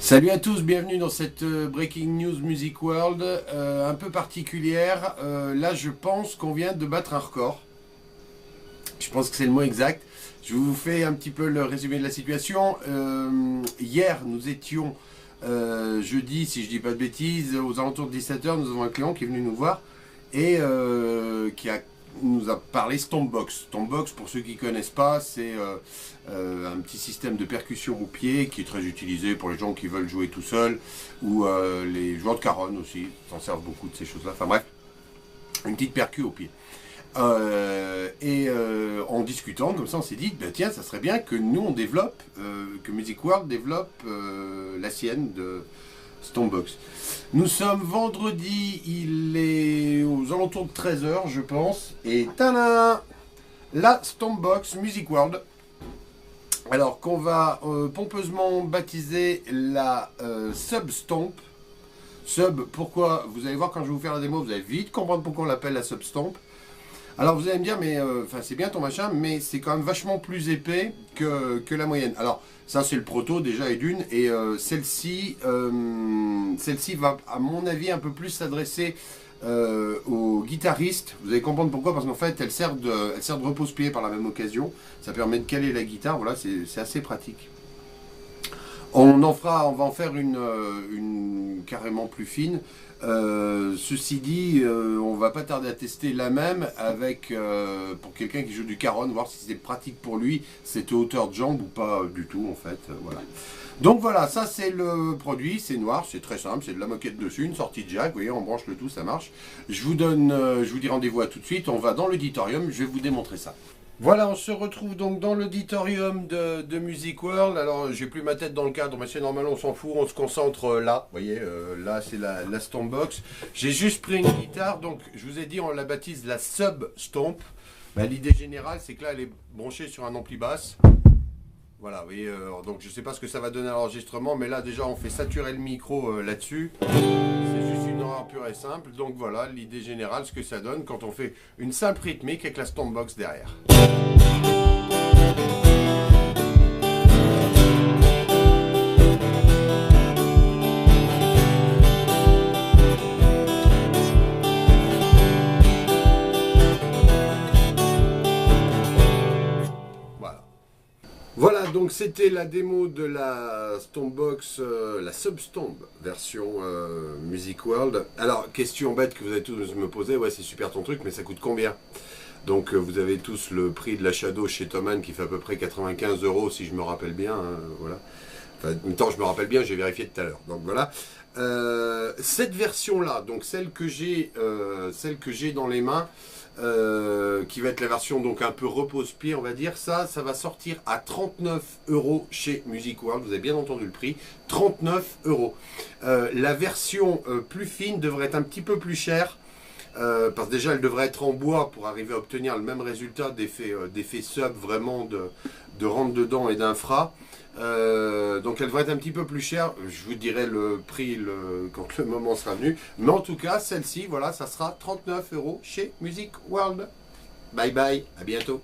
Salut à tous, bienvenue dans cette Breaking News Music World un peu particulière. Là, je pense qu'on vient de battre un record. Je pense que c'est le mot exact. Je vous fais un petit peu le résumé de la situation. Hier, nous étions jeudi, si je dis pas de bêtises, aux alentours de 17h, nous avons un client qui est venu nous voir et nous a parlé Stompbox. Stompbox, pour ceux qui ne connaissent pas, c'est un petit système de percussion au pied qui est très utilisé pour les gens qui veulent jouer tout seuls ou les joueurs de caronne aussi, s'en servent beaucoup de ces choses-là. Enfin bref, une petite percu au pied. En discutant, comme ça, on s'est dit, bah, tiens, ça serait bien que nous, on développe, que Music World développe la sienne de Stompbox. Nous sommes vendredi, il est aux alentours de 13h, je pense, et tada, la Stompbox Music World. Alors qu'on va pompeusement baptiser la Sub Stomp. Sub, pourquoi? Vous allez voir quand je vais vous faire la démo, vous allez vite comprendre pourquoi on l'appelle la Sub Stomp. Alors vous allez me dire, mais c'est bien ton machin, mais c'est quand même vachement plus épais que la moyenne. Alors ça c'est le proto déjà et d'une, et celle-ci va à mon avis un peu plus s'adresser aux guitaristes. Vous allez comprendre pourquoi, parce qu'en fait elle sert de repose-pied par la même occasion. Ça permet de caler la guitare, voilà, c'est assez pratique. On va en faire une carrément plus fine. Ceci dit, on va pas tarder à tester la même avec pour quelqu'un qui joue du caron, voir si c'est pratique pour lui, cette hauteur de jambe ou pas du tout en fait. Voilà. Donc voilà, ça c'est le produit, c'est noir, c'est très simple, c'est de la moquette dessus, une sortie de jack, vous voyez, on branche le tout, ça marche. Je vous dis rendez-vous à tout de suite, on va dans l'auditorium, je vais vous démontrer ça. Voilà, on se retrouve donc dans l'auditorium de Music World. Alors, j'ai plus ma tête dans le cadre, mais c'est normal, on s'en fout, on se concentre là. Vous voyez, là, c'est la Stompbox. J'ai juste pris une guitare, donc je vous ai dit, on la baptise la Sub Stomp. Bah, l'idée générale, c'est que là, elle est branchée sur un ampli basse. Voilà, vous voyez, donc je sais pas ce que ça va donner à l'enregistrement, mais là, déjà, on fait saturer le micro là-dessus. C'est juste une horreur pure et simple. Donc voilà, l'idée générale, ce que ça donne quand on fait une simple rythmique avec la Stompbox derrière. Voilà, donc c'était la démo de la Stompbox, la Sub Stomp version Music World. Alors, question bête que vous allez tous me poser, ouais c'est super ton truc, mais ça coûte combien? Donc vous avez tous le prix de la Shadow chez Thomann qui fait à peu près 95 € si je me rappelle bien, hein, voilà. Enfin, en même temps je me rappelle bien, j'ai vérifié tout à l'heure, donc voilà. Cette version-là, donc celle que j'ai dans les mains, qui va être la version donc un peu repose-pied on va dire, ça va sortir à 39 € chez Music World, vous avez bien entendu le prix, 39 €. La version plus fine devrait être un petit peu plus chère, parce que déjà elle devrait être en bois pour arriver à obtenir le même résultat d'effet sub, vraiment de rentre dedans et d'infra. Donc elle devrait être un petit peu plus chère, je vous dirai le prix quand le moment sera venu, mais en tout cas celle-ci, voilà, ça sera 39 € chez Music World. Bye bye, à bientôt.